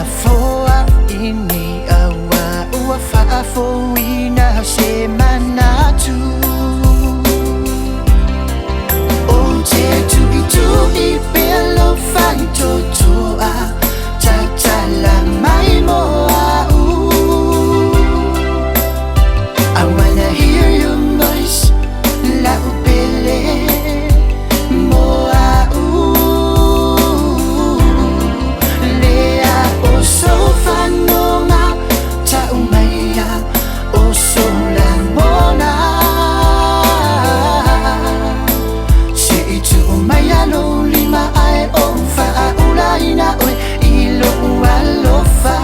foa ini awa ua fa'afoina se manatu o te tu'i pelo fantotoa tatala mai moa I wanna hear your voice la upele moa lea o sofanonga ta umaya o solamona se itu umaya no lima ai o fa'aulaina oi ilo alofa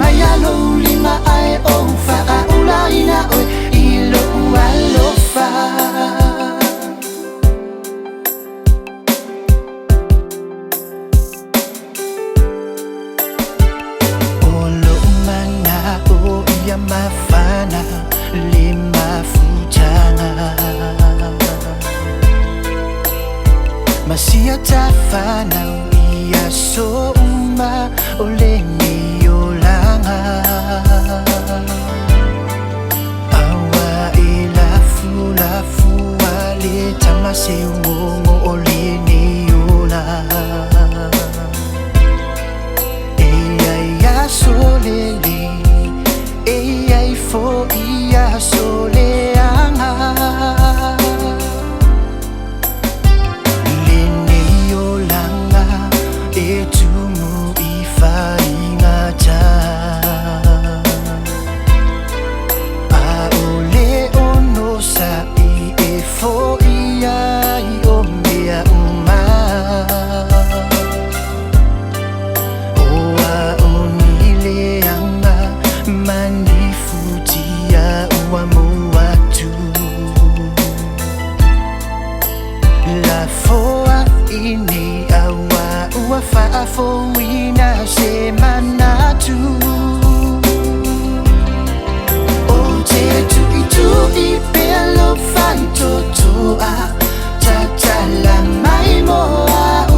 Maya lo lima ai o fa'aulaina oi ilo alofa O lo mana o ia mafana lima futanga Masia tafana ia so uma o leni Awa ila fua le tamase uongo o lini ola Eia solele Eia fo ia soleanga Lini olanga e tumu I faingata Ini awa ua fa'afoina se manatu O te tu'i pelo fantotoa tatala mai moa